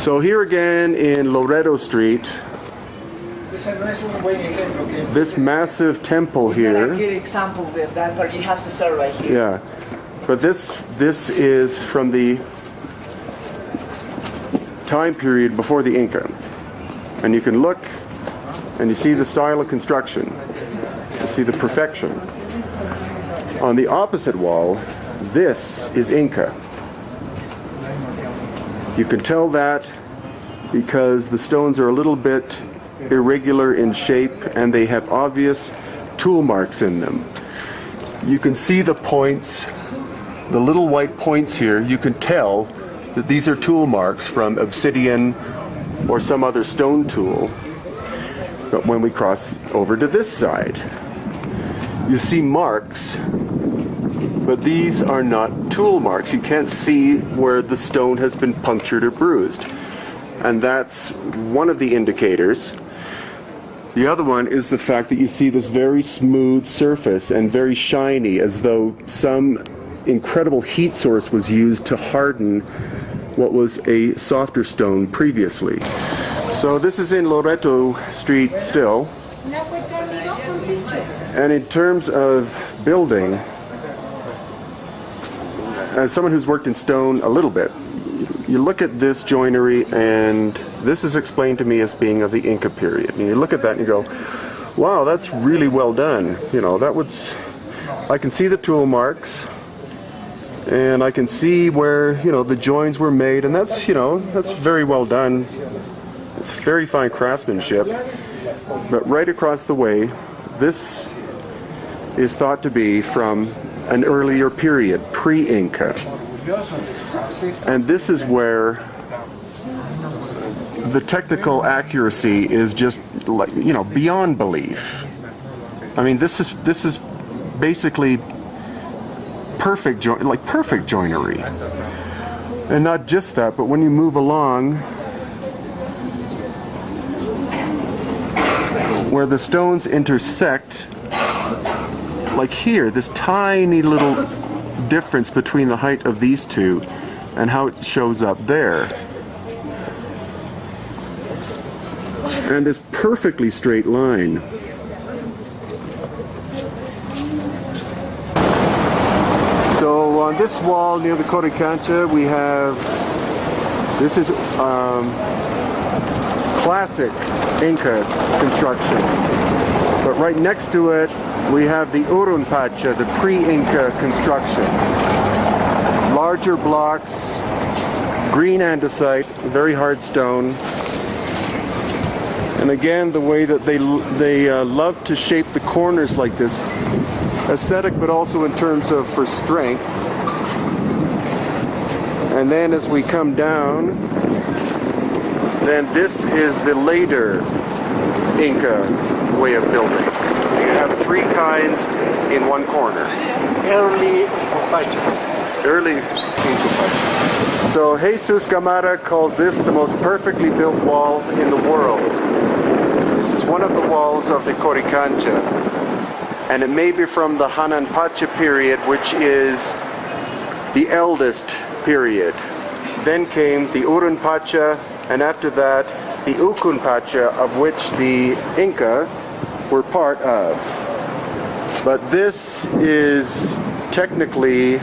So here again in Loreto Street, this massive temple here. Good example with that, but you have to start right here. Yeah, but this is from the time period before the Inca, and you can look and you see the style of construction, you see the perfection. On the opposite wall, this is Inca. You can tell that because the stones are a little bit irregular in shape and they have obvious tool marks in them. You can see the points, the little white points here. You can tell that these are tool marks from obsidian or some other stone tool. But when we cross over to this side, you see marks, but these are not tool marks. You can't see where the stone has been punctured or bruised. And that's one of the indicators. The other one is the fact that you see this very smooth surface and very shiny, as though some incredible heat source was used to harden what was a softer stone previously. So this is in Loreto Street still. And in terms of building, as someone who's worked in stone a little bit, you look at this joinery, and this is explained to me as being of the Inca period. And you look at that and you go, wow, that's really well done. You know, I can see the tool marks, and I can see where, you know, the joins were made, and that's, you know, that's very well done. It's very fine craftsmanship. But right across the way, this is thought to be from an earlier period, pre-Inca. And this is where the technical accuracy is just, like, you know, beyond belief. I mean, this is basically perfect joinery. And not just that, but when you move along, where the stones intersect, like here, this tiny little difference between the height of these two and how it shows up there. And this perfectly straight line. So on this wall near the Coricancha, we have, this is classic Inca construction. But right next to it, we have the Urunpacha, the pre-Inca construction. Larger blocks, green andesite, very hard stone. And again, the way that they love to shape the corners like this, aesthetic, but also in terms of for strength. And then as we come down, then this is the later Inca way of building. So you have three kinds in one corner. Early Inca. Early Inca. So Jesus Camara calls this the most perfectly built wall in the world. This is one of the walls of the Coricancha, and it may be from the Hananpacha period, which is the eldest period. Then came the Urunpacha, and after that the Ukunpacha, of which the Inca were part of. But this is technically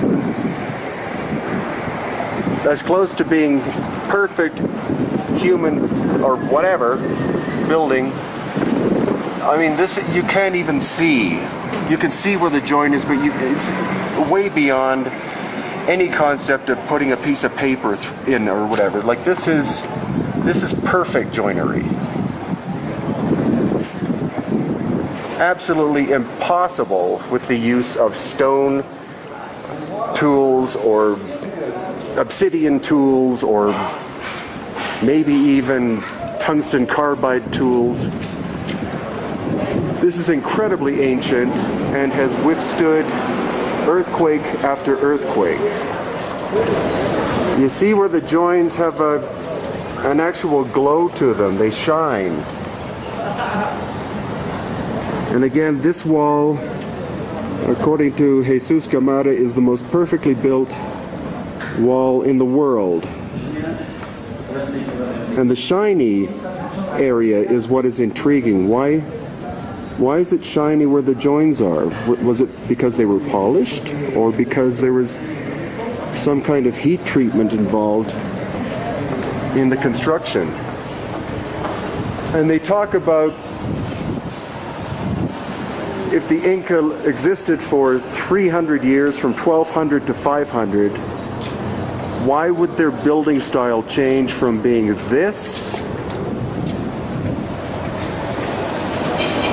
as close to being perfect human or whatever building. I mean, this you can't even see. You can see where the joint is, but it's way beyond any concept of putting a piece of paper in or whatever. Like this is perfect joinery. Absolutely impossible with the use of stone tools or obsidian tools or maybe even tungsten carbide tools. This is incredibly ancient and has withstood earthquake after earthquake. You see where the joins have an actual glow to them. They shine. And again, this wall, according to Jesus Camara, is the most perfectly built wall in the world. And the shiny area is what is intriguing. Why is it shiny where the joins are? Was it because they were polished, or because there was some kind of heat treatment involved in the construction? And they talk about if the Inca existed for 300 years, from 1200 to 500, why would their building style change from being this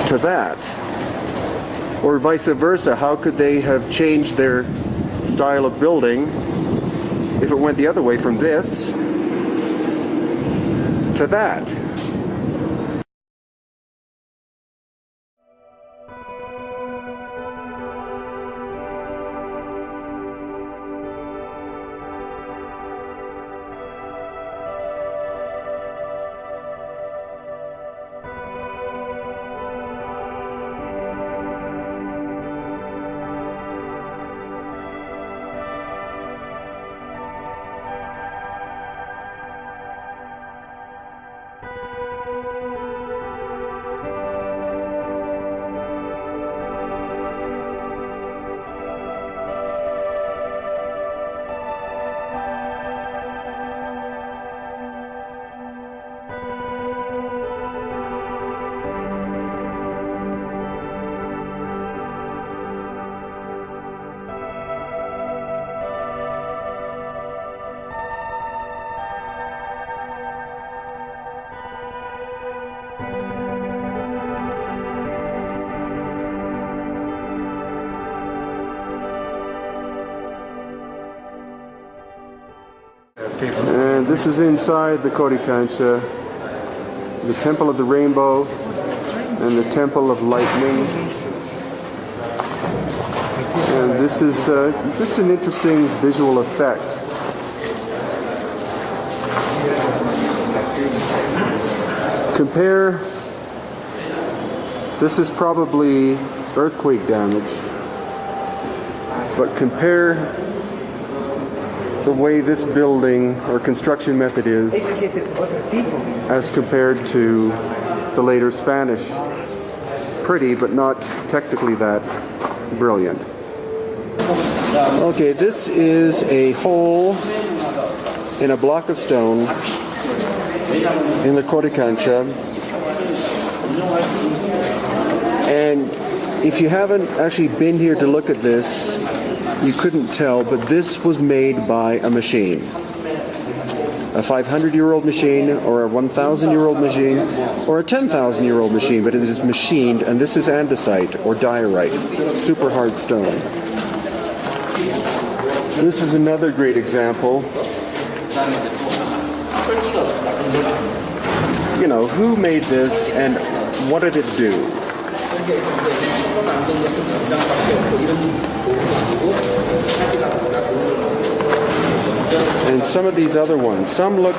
to that? Or vice versa, how could they have changed their style of building if it went the other way, from this to that? And this is inside the Coricancha, the Temple of the Rainbow and the Temple of Lightning. And this is just an interesting visual effect. Compare, this is probably earthquake damage, but compare the way this building or construction method is as compared to the later Spanish. Pretty, but not technically that brilliant. Okay, this is a hole in a block of stone in the Coricancha. And if you haven't actually been here to look at this, you couldn't tell, but this was made by a machine. A 500-year-old machine, or a 1,000-year-old machine, or a 10,000-year-old machine, but it is machined, and this is andesite, or diorite, super hard stone. This is another great example. You know, who made this, and what did it do? And some of these other ones, some look,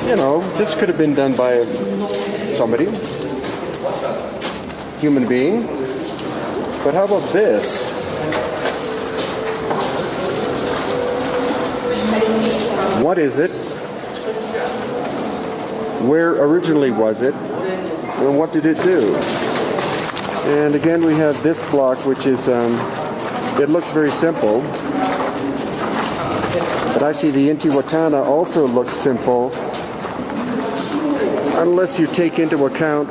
you know, this could have been done by somebody, human being. But how about this? What is it? Where originally was it? And what did it do? And again, we have this block, which is, it looks very simple. But actually the Intihuatana also looks simple, unless you take into account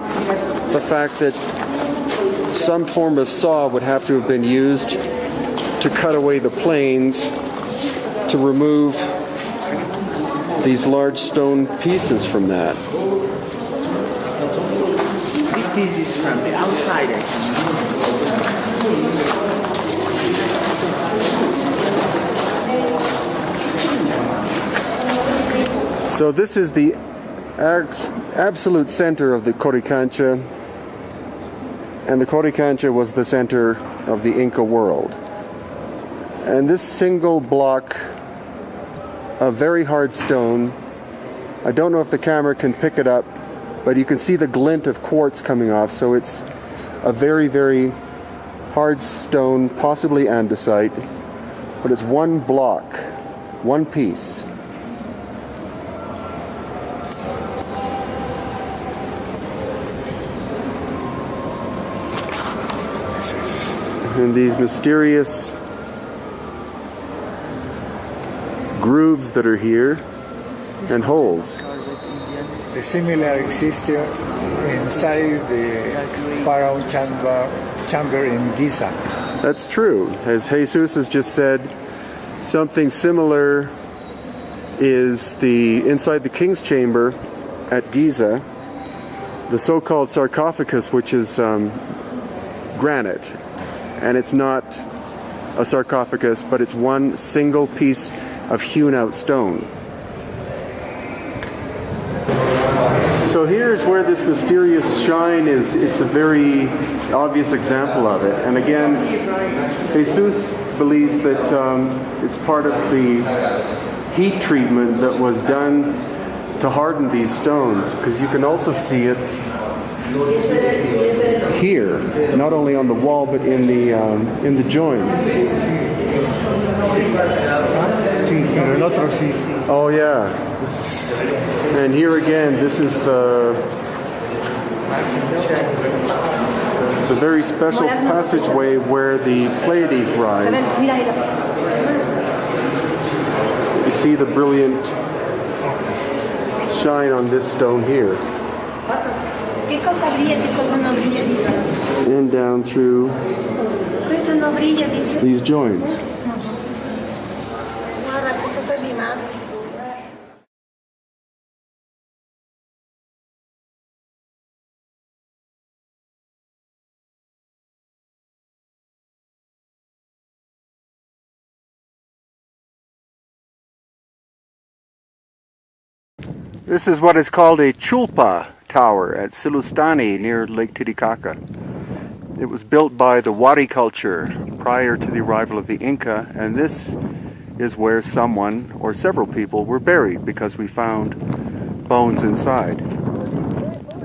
the fact that some form of saw would have to have been used to cut away the planes to remove these large stone pieces from that. This piece is from the outside. So this is the absolute center of the Coricancha, and the Coricancha was the center of the Inca world. And this single block of very hard stone, I don't know if the camera can pick it up, but you can see the glint of quartz coming off, so it's a very, very hard stone, possibly andesite, but it's one block, one piece. and these mysterious grooves that are here and holes. The similar exists inside the pharaoh chamber in Giza. That's true. As Jesus has just said, something similar is inside the king's chamber at Giza, the so-called sarcophagus, which is granite. And it's not a sarcophagus, but it's one single piece of hewn out stone. So here's where this mysterious shrine is. It's a very obvious example of it. And again, Jesus believes that it's part of the heat treatment that was done to harden these stones, because you can also see it here, not only on the wall but in the joints. Oh yeah. And here again, this is the very special passageway where the Pleiades rise. You see the brilliant shine on this stone here. And down through these joints. This is what is called a chulpa tower at Silustani near Lake Titicaca. It was built by the Wari culture prior to the arrival of the Inca, and this is where someone or several people were buried because we found bones inside.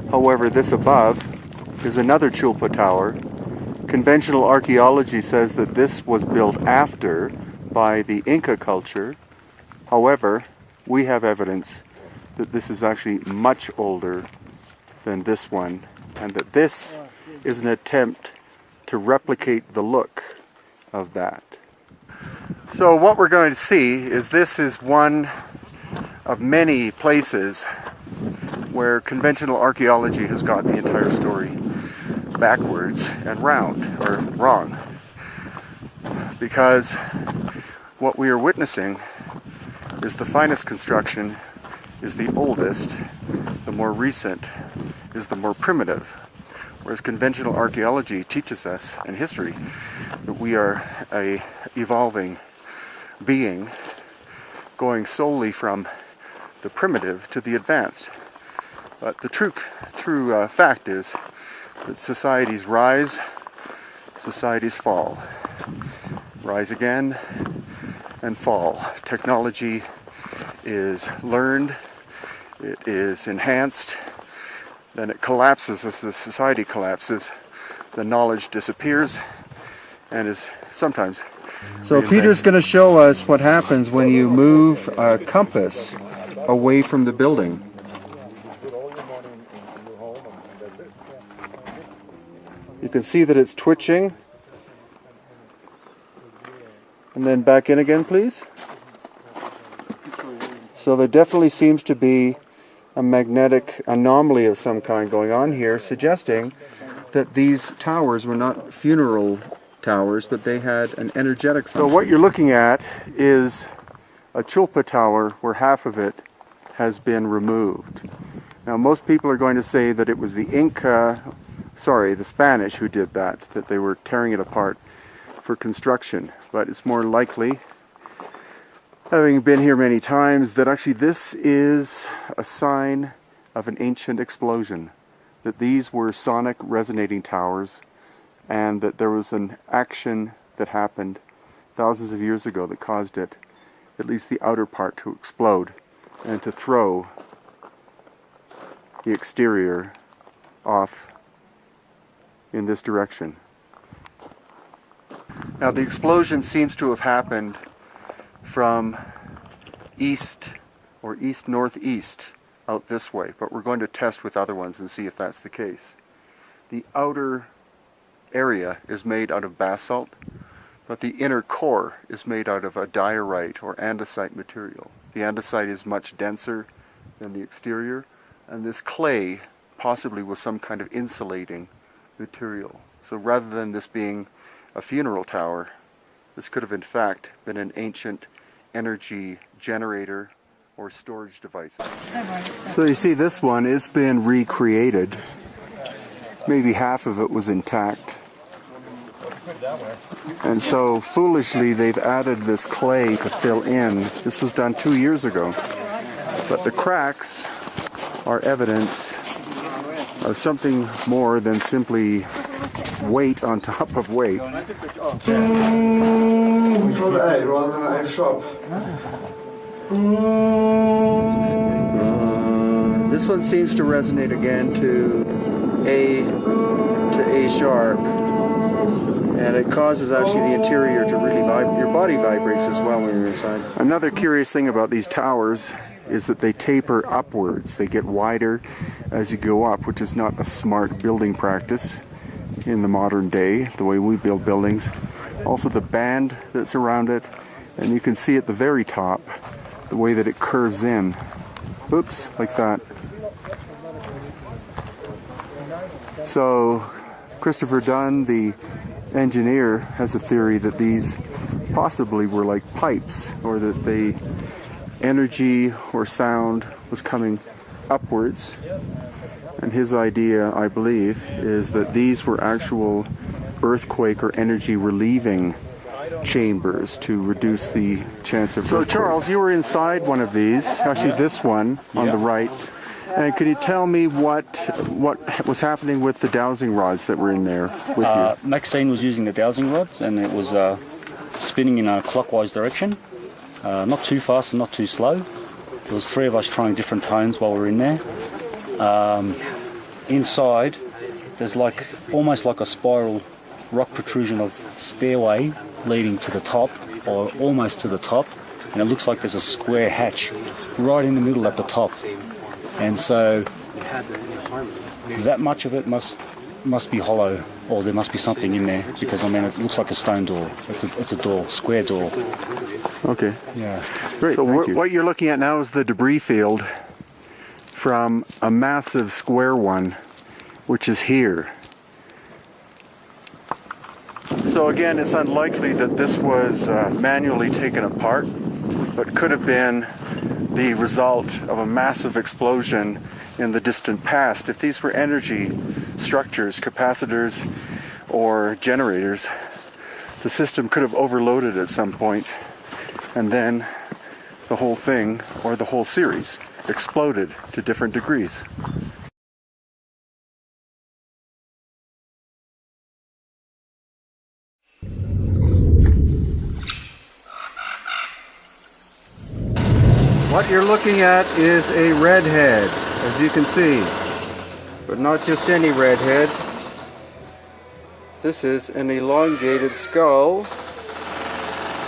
However, this above is another chulpa tower. Conventional archaeology says that this was built after by the Inca culture. However, we have evidence that this is actually much older than this one, and that this is an attempt to replicate the look of that. So what we're going to see is this is one of many places where conventional archaeology has got the entire story backwards and round, or wrong. Because what we are witnessing is the finest construction is the oldest, the more recent is the more primitive. Whereas conventional archaeology teaches us, and history, that we are a evolving being going solely from the primitive to the advanced. But the true fact is that societies rise, societies fall. Rise again and fall. Technology is learned, it is enhanced, then it collapses as the society collapses, the knowledge disappears, and is sometimes So Peter's going to show us what happens when you move a compass away from the building. You can see that it's twitching. And then back in again, please. So there definitely seems to be a magnetic anomaly of some kind going on here, suggesting that these towers were not funeral towers, but they had an energetic function. So what you're looking at is a chulpa tower where half of it has been removed. Now most people are going to say that it was the the Spanish who did that they were tearing it apart for construction, but it's more likely, having been here many times, that actually this is a sign of an ancient explosion, that these were sonic resonating towers, and that there was an action that happened thousands of years ago that caused it, at least the outer part, to explode and to throw the exterior off in this direction. Now the explosion seems to have happened from east or east-northeast out this way, but we're going to test with other ones and see if that's the case. The outer area is made out of basalt, but the inner core is made out of a diorite or andesite material. The andesite is much denser than the exterior, and this clay possibly was some kind of insulating material. So rather than this being a funeral tower, this could have in fact been an ancient energy generator or storage device. So you see this one, it's been recreated. Maybe half of it was intact. And so foolishly they've added this clay to fill in. This was done 2 years ago. But the cracks are evidence of something more than simply weight on top of weight. This one seems to resonate again to A sharp, and it causes actually the interior to really vibrate. Your body vibrates as well when you're inside. Another curious thing about these towers is that they taper upwards. They get wider as you go up, which is not a smart building practice in the modern day, the way we build buildings. Also the band that's around it, and you can see at the very top the way that it curves in. Oops, like that. So Christopher Dunn, the engineer, has a theory that these possibly were like pipes, or that the energy or sound was coming upwards. And his idea, I believe, is that these were actual earthquake or energy relieving chambers to reduce the chance of earthquake. So Charles, you were inside one of these, actually this one on the right. And could you tell me what was happening with the dowsing rods that were in there with you? Maxine was using the dowsing rods, and it was spinning in a clockwise direction. Not too fast and not too slow. There was 3 of us trying different tones while we were in there. Inside, there's almost like a spiral rock protrusion of stairway leading to the top, or almost to the top, and it looks like there's a square hatch right in the middle at the top. And so that much of it must be hollow, or there must be something in there, because I mean it looks like a stone door. It's a door, square door. Okay. Yeah. Great. So what you're looking at now is the debris field from a massive square one, which is here. So again, it's unlikely that this was manually taken apart, but could have been the result of a massive explosion in the distant past. If these were energy structures, capacitors, or generators, the system could have overloaded at some point, and then the whole thing, or the whole series, exploded to different degrees. What you're looking at is a redhead, as you can see, but not just any redhead. This is an elongated skull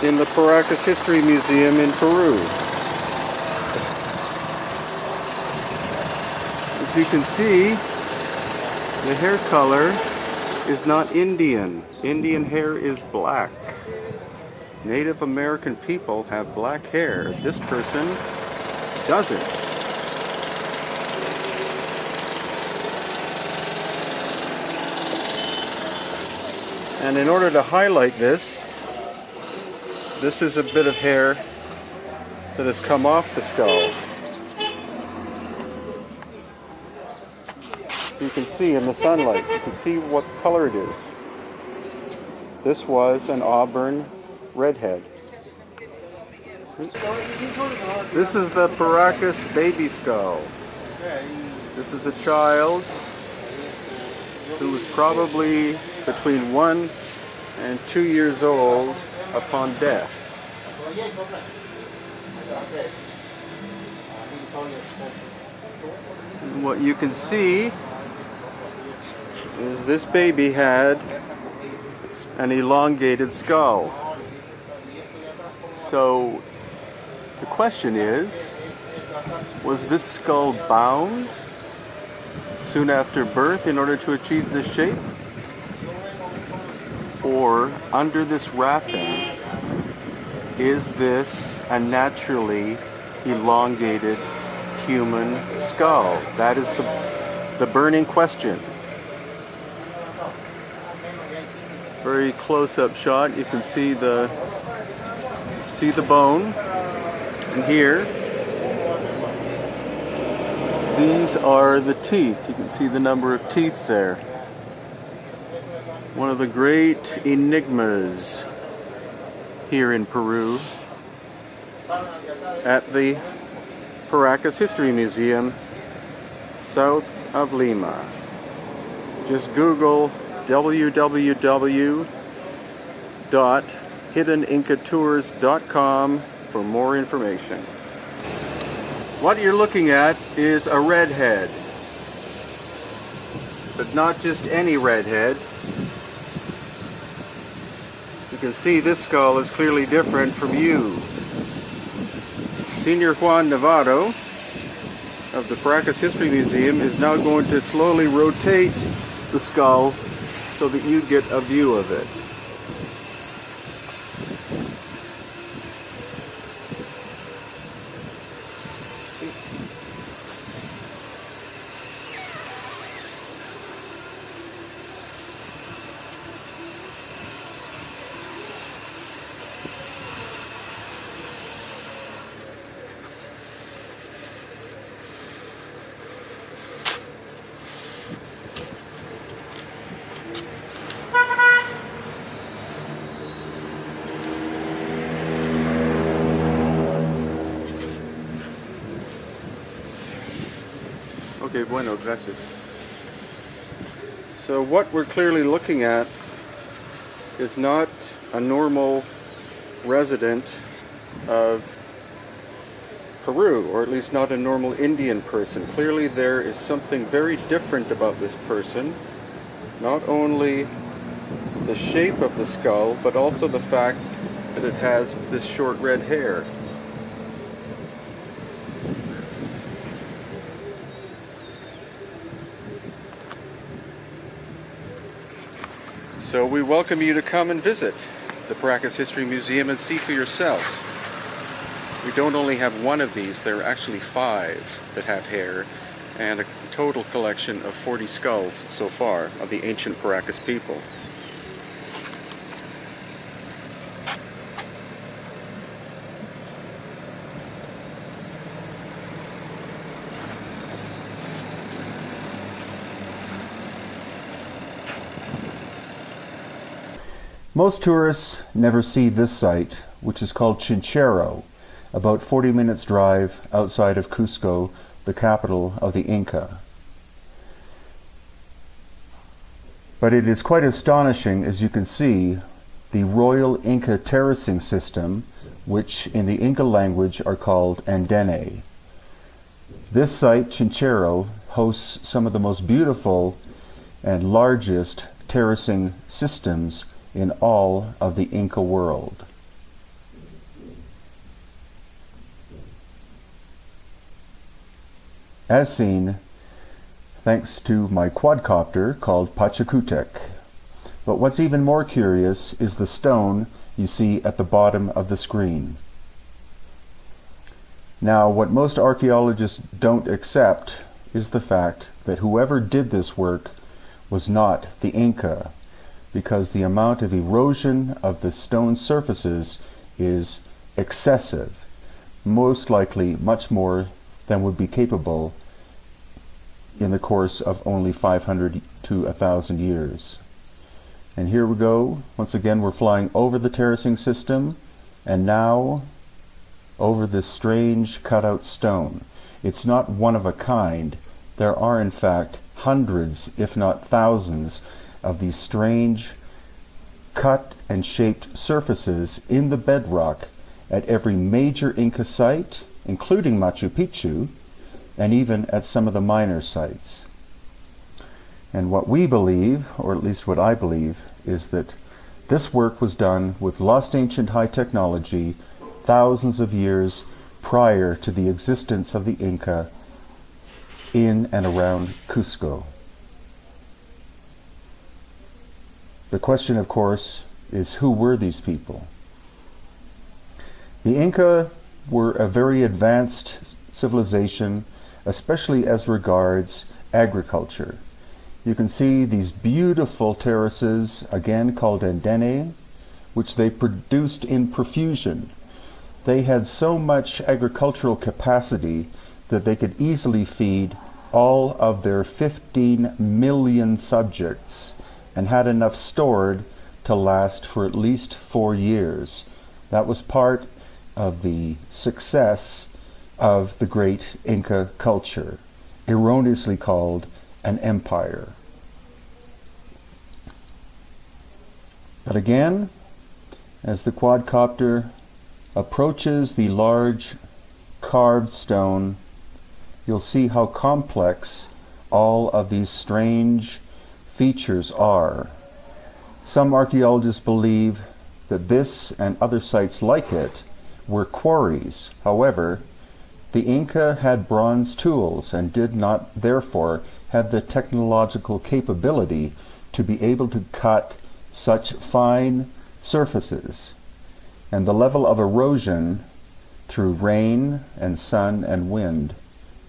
in the Paracas History Museum in Peru. As you can see, the hair color is not Indian. Indian hair is black. Native American people have black hair. This person doesn't. And in order to highlight this is a bit of hair that has come off the skull. So you can see in the sunlight, you can see what color it is. This was an auburn redhead. This is the Paracas baby skull. This is a child who was probably between 1 and 2 years old upon death. And what you can see is this baby had an elongated skull. So the question is, was this skull bound soon after birth in order to achieve this shape? or under this wrapping, is this a naturally elongated human skull? That is the burning question. Very close-up shot. You can see the bone, and here these are the teeth. You can see the number of teeth there. One of the great enigmas here in Peru at the Paracas History Museum south of Lima. Just Google www.hiddenincatours.com for more information. What you're looking at is a redhead, but not just any redhead. You can see this skull is clearly different from you. Senior Juan Navarro of the Paracas History Museum is now going to slowly rotate the skull so that you get a view of it. Okay, bueno, gracias. So what we're clearly looking at is not a normal resident of Peru, or at least not a normal Indian person. Clearly there is something very different about this person. Not only the shape of the skull, but also the fact that it has this short red hair. So we welcome you to come and visit the Paracas History Museum and see for yourself. We don't only have one of these, there are actually 5 that have hair, and a total collection of 40 skulls so far of the ancient Paracas people. Most tourists never see this site, which is called Chinchero, about 40 minutes drive outside of Cusco, the capital of the Inca. But it is quite astonishing, as you can see, the Royal Inca terracing system, which in the Inca language are called andene. This site, Chinchero, hosts some of the most beautiful and largest terracing systems in all of the Inca world. As seen, thanks to my quadcopter called Pachacutec. But what's even more curious is the stone you see at the bottom of the screen. Now, what most archaeologists don't accept is the fact that whoever did this work was not the Inca, because the amount of erosion of the stone surfaces is excessive, most likely much more than would be capable in the course of only 500 to 1,000 years. And here we go. Once again, we're flying over the terracing system, and now over this strange cutout stone. It's not one of a kind. There are in fact hundreds, if not thousands, of these strange cut and shaped surfaces in the bedrock at every major Inca site, including Machu Picchu, and even at some of the minor sites. And what we believe, or at least what I believe, is that this work was done with lost ancient high technology thousands of years prior to the existence of the Inca in and around Cusco. The question, of course, is who were these people? The Inca were a very advanced civilization, especially as regards agriculture. You can see these beautiful terraces, again called andene, which they produced in profusion. They had so much agricultural capacity that they could easily feed all of their 15 million subjects and had enough stored to last for at least 4 years. That was part of the success of the great Inca culture, erroneously called an empire. But again, as the quadcopter approaches the large carved stone, you'll see how complex all of these strange features are. Some archaeologists believe that this and other sites like it were quarries. However, the Inca had bronze tools and did not therefore have the technological capability to be able to cut such fine surfaces. And the level of erosion through rain and sun and wind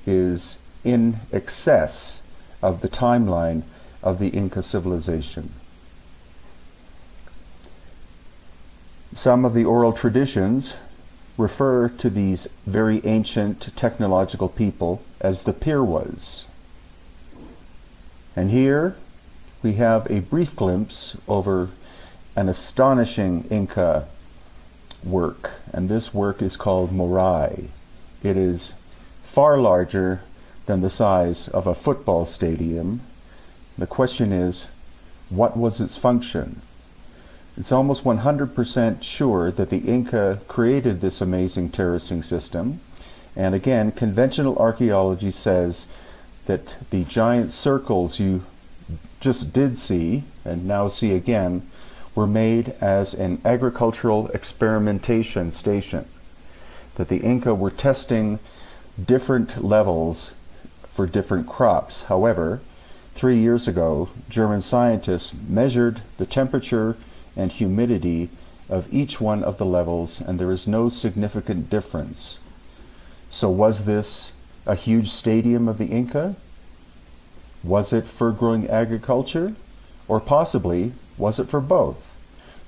is in excess of the timeline of the Inca civilization. Some of the oral traditions refer to these very ancient technological people as the Purwas. And here we have a brief glimpse over an astonishing Inca work, and this work is called Morai. It is far larger than the size of a football stadium. The question is, what was its function? It's almost 100% sure that the Inca created this amazing terracing system, and again, conventional archaeology says that the giant circles you just did see, and now see again, were made as an agricultural experimentation station, that the Inca were testing different levels for different crops. However, 3 years ago, German scientists measured the temperature and humidity of each one of the levels, and there is no significant difference. So was this a huge stadium of the Inca? Was it for growing agriculture? Or possibly, was it for both?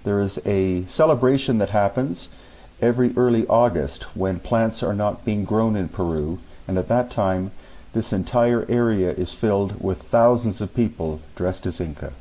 There is a celebration that happens every early August when plants are not being grown in Peru, and at that time this entire area is filled with thousands of people dressed as Inca.